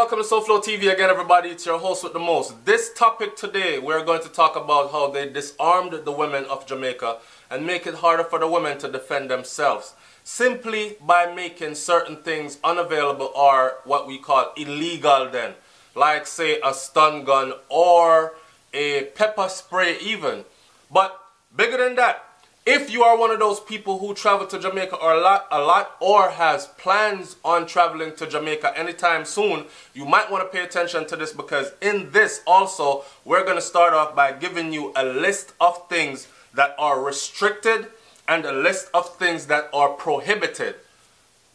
Welcome to SouFLoTV again, everybody. It's your host with the most. This topic today, we're going to talk about how they disarmed the women of Jamaica and make it harder for the women to defend themselves, simply by making certain things unavailable or what we call illegal then, like say a stun gun or a pepper spray even. But bigger than that, if you are one of those people who travel to Jamaica a lot or has plans on traveling to Jamaica anytime soon, you might want to pay attention to this, because in this also we're going to start off by giving you a list of things that are restricted and a list of things that are prohibited.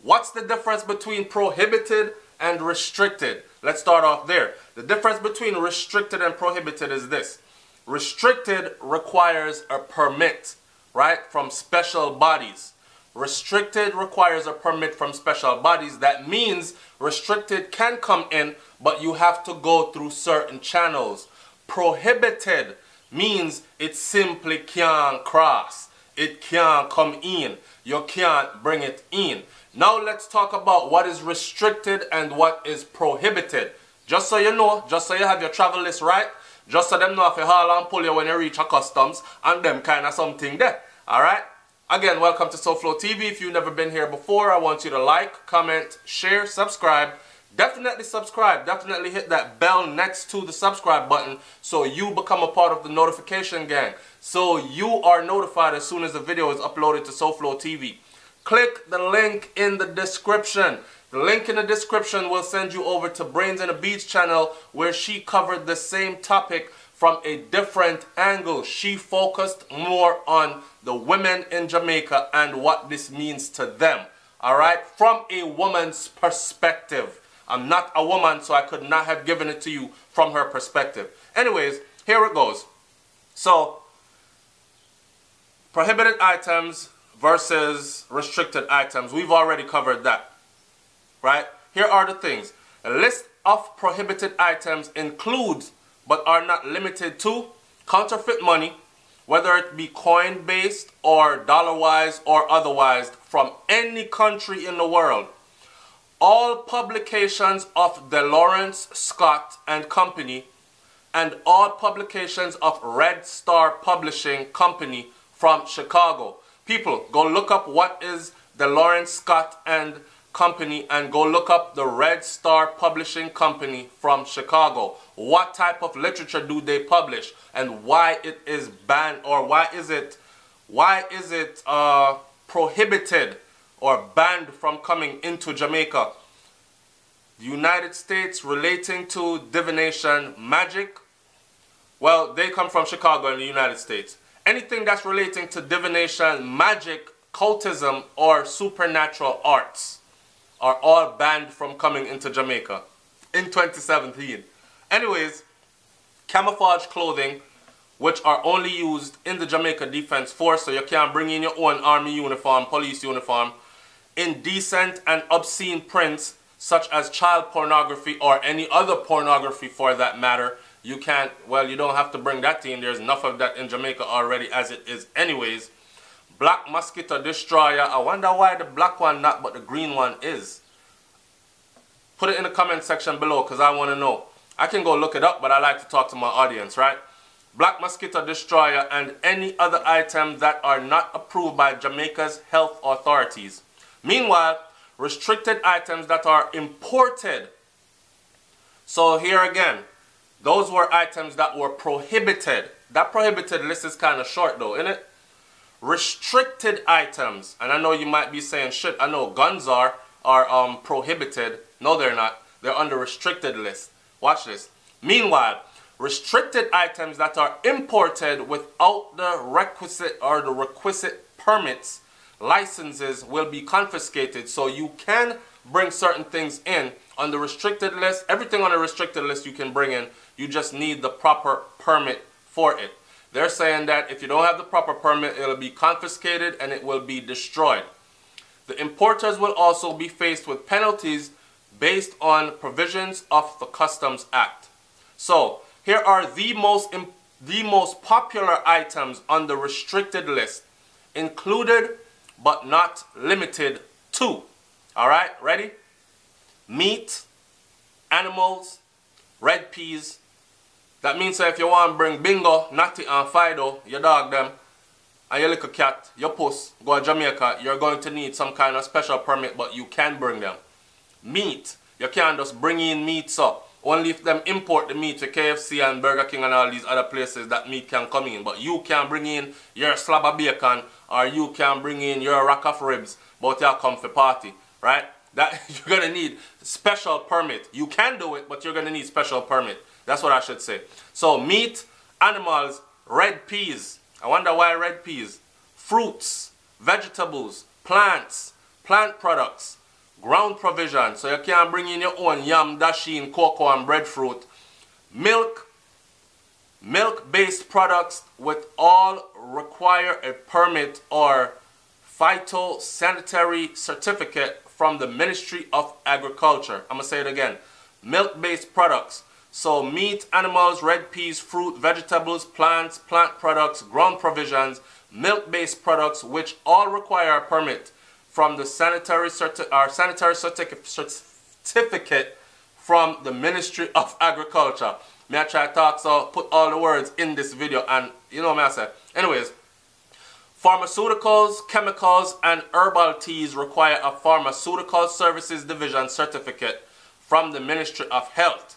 What's the difference between prohibited and restricted? Let's start off there. The difference between restricted and prohibited is this. Restricted requires a permit, right, from special bodies. Restricted requires a permit from special bodies. That means restricted can come in, but you have to go through certain channels. Prohibited means it simply can't cross. It can't come in. You can't bring it in. Now let's talk about what is restricted and what is prohibited. Just so you know, just so you have your travel list right, just so them know if you haul and pull you when you reach a customs and them kind of something there. Alright? Again, welcome to SouFLoTV. If you've never been here before, I want you to like, comment, share, subscribe. Definitely subscribe. Definitely hit that bell next to the subscribe button so you become a part of the notification gang. So you are notified as soon as the video is uploaded to SouFLoTV. Click the link in the description. The link in the description will send you over to BRAINS&THEBEAT channel, where she covered the same topic from a different angle. She focused more on the women in Jamaica and what this means to them. Alright? From a woman's perspective. I'm not a woman, so I could not have given it to you from her perspective. Anyways, here it goes. So, prohibited items versus restricted items. We've already covered that. Right? Here are the things. A list of prohibited items includes, but are not limited to, counterfeit money, whether it be coin-based or dollar-wise or otherwise, from any country in the world. All publications of the Lawrence Scott and Company and all publications of Red Star Publishing Company from Chicago. People, go look up what is the Lawrence Scott and Company and go look up the Red Star Publishing Company from Chicago. What type of literature do they publish and why it is banned, or why is it prohibited or banned from coming into Jamaica? The United States relating to divination, magic, well, they come from Chicago in the United States. Anything that's relating to divination, magic, cultism, or supernatural arts are all banned from coming into Jamaica in 2017. Anyways, camouflage clothing, which are only used in the Jamaica Defense Force, so you can't bring in your own army uniform, police uniform. Indecent and obscene prints, such as child pornography or any other pornography for that matter. You can't, well, you don't have to bring that in. There's enough of that in Jamaica already as it is anyways. Black mosquito destroyer. I wonder why the black one not, but the green one is. Put it in the comment section below, because I want to know. I can go look it up, but I like to talk to my audience, right? Black mosquito destroyer and any other items that are not approved by Jamaica's health authorities. Meanwhile, restricted items that are imported. So here again, those were items that were prohibited. That prohibited list is kind of short though, isn't it? Restricted items, and I know you might be saying, shit, I know guns are prohibited. No, they're not. They're on the restricted list. Watch this. Meanwhile, restricted items that are imported without the requisite permits, licenses, will be confiscated. So you can bring certain things in on the restricted list. Everything on the restricted list you can bring in. You just need the proper permit for it. They're saying that if you don't have the proper permit, it'll be confiscated and it will be destroyed. The importers will also be faced with penalties based on provisions of the Customs Act. So, here are the most popular items on the restricted list, included but not limited to. Alright, ready? Meat, animals, red peas. That means that if you want to bring Bingo, Natty and Fido, your dog them, and your little cat, your puss, go to Jamaica, you're going to need some kind of special permit, but you can bring them. Meat, you can't just bring in meats up. Only if them import the meat to KFC and Burger King and all these other places that meat can come in. But you can bring in your slab of bacon or you can bring in your rack of ribs, but you'll come for party, right? That you're going to need special permit. You can do it, but you're going to need special permit. That's what I should say. So meat, animals, red peas. I wonder why red peas. Fruits, vegetables, plants, plant products, ground provision. So you can bring in your own yam, dasheen, cocoa and breadfruit. Milk, milk-based products with all require a permit or phytosanitary certificate from the Ministry of Agriculture. I'm going to say it again. Milk-based products. So meat, animals, red peas, fruit, vegetables, plants, plant products, ground provisions, milk-based products which all require a permit from the sanitary certificate from the Ministry of Agriculture. May I try to talk so put all the words in this video and you know what I say. Anyways, pharmaceuticals, chemicals and herbal teas require a Pharmaceutical Services Division certificate from the Ministry of Health.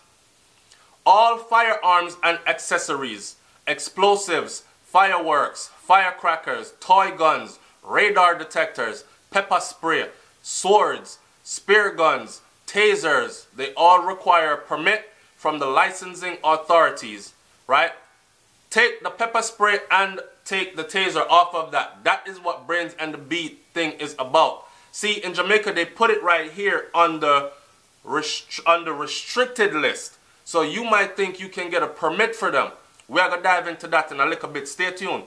All firearms and accessories, explosives, fireworks, firecrackers, toy guns, radar detectors, pepper spray, swords, spear guns, tasers, they all require a permit from the licensing authorities, right? Take the pepper spray and take the taser off of that. That is what Brains and the Beat thing is about. See, in Jamaica, they put it right here on the restricted list. So you might think you can get a permit for them. We are going to dive into that in a little bit. Stay tuned.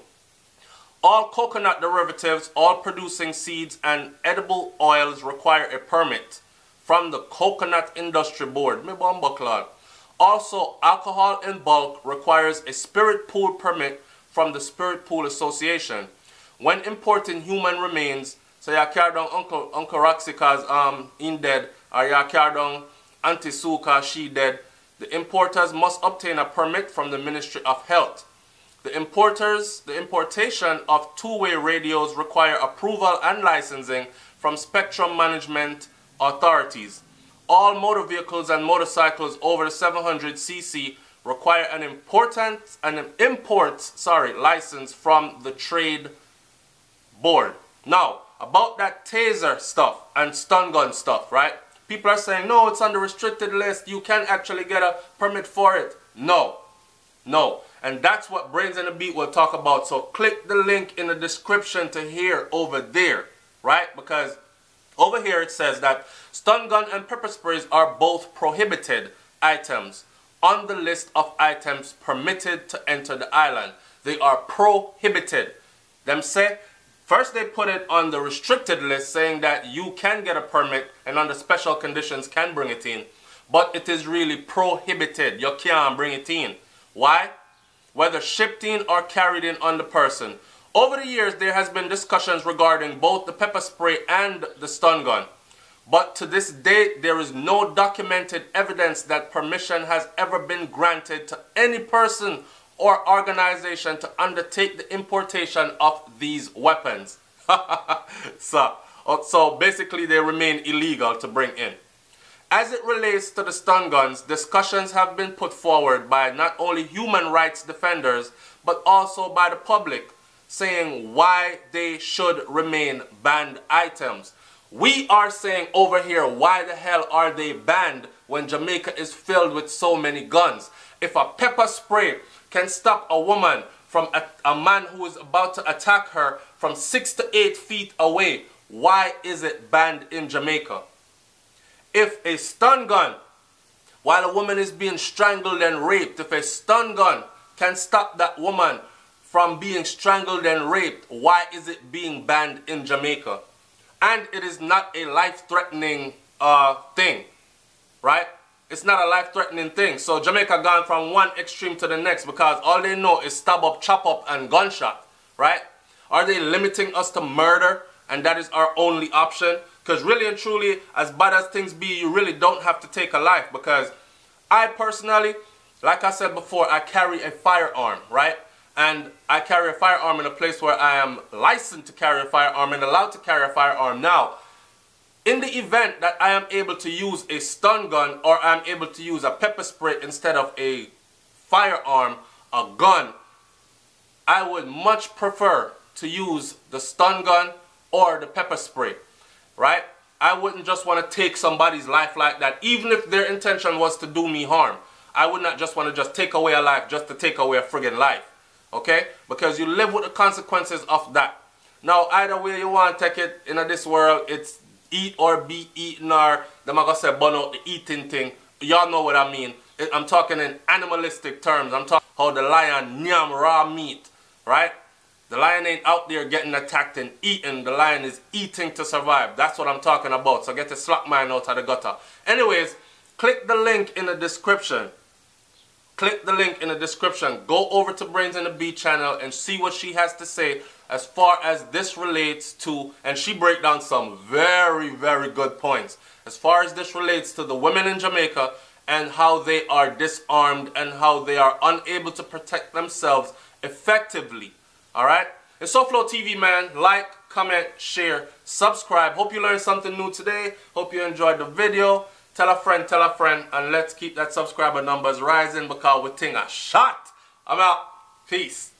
All coconut derivatives, all producing seeds and edible oils require a permit from the Coconut Industry Board. Also, alcohol in bulk requires a spirit pool permit from the Spirit Pool Association. When importing human remains, so you carry down Uncle Roxy cause in dead, or you carry down Auntie Sue cause she dead, the importers must obtain a permit from the Ministry of Health. The importation of two-way radios require approval and licensing from spectrum management authorities. All motor vehicles and motorcycles over the 700cc require an import license from the Trade Board. Now, about that taser stuff and stun gun stuff, right? People are saying, no, it's on the restricted list. You can actually get a permit for it. No. No. And that's what Brains and the Beat will talk about. So click the link in the description to hear over there, right? Because over here it says that stun gun and pepper sprays are both prohibited items on the list of items permitted to enter the island. They are prohibited. Them say, first they put it on the restricted list saying that you can get a permit and under special conditions can bring it in. But it is really prohibited. You can't bring it in. Why? Whether shipped in or carried in on the person. Over the years, there has been discussions regarding both the pepper spray and the stun gun. But to this date, there is no documented evidence that permission has ever been granted to any person or organization to undertake the importation of these weapons. So basically, they remain illegal to bring in. As it relates to the stun guns, discussions have been put forward by not only human rights defenders, but also by the public, saying why they should remain banned items. We are saying over here, why the hell are they banned when Jamaica is filled with so many guns? If a pepper spray can stop a woman from a man who is about to attack her from 6 to 8 feet away, why is it banned in Jamaica? If a stun gun, while a woman is being strangled and raped, if a stun gun can stop that woman from being strangled and raped, why is it being banned in Jamaica? And it is not a life-threatening thing, right? It's not a life-threatening thing. So Jamaica gone from one extreme to the next because all they know is stab up, chop up, and gunshot, right? Are they limiting us to murder and that is our only option? Because really and truly, as bad as things be, you really don't have to take a life. Because I personally, like I said before, I carry a firearm, right? And I carry a firearm in a place where I am licensed to carry a firearm and allowed to carry a firearm. Now, in the event that I am able to use a stun gun or I'm able to use a pepper spray instead of a firearm, a gun, I would much prefer to use the stun gun or the pepper spray, right? I wouldn't just want to take somebody's life like that, even if their intention was to do me harm. I would not just want to just take away a life just to take away a friggin' life, okay? Because you live with the consequences of that. Now, either way you want to take it in this world, it's eat or be eaten, or them are going to say burn out the eating thing. Y'all know what I mean. I'm talking in animalistic terms. I'm talking how the lion nyam raw meat, right? The lion ain't out there getting attacked and eaten. The lion is eating to survive. That's what I'm talking about. So get the slap mine out of the gutter. Anyways, click the link in the description. Click the link in the description. Go over to Brains and the Beat channel and see what she has to say as far as this relates to, and she break down some very, very good points. As far as this relates to the women in Jamaica and how they are disarmed and how they are unable to protect themselves effectively. Alright? It's SouFLoTV, man. Like, comment, share, subscribe. Hope you learned something new today. Hope you enjoyed the video. Tell a friend, and let's keep that subscriber numbers rising because we think a shot. I'm out. Peace.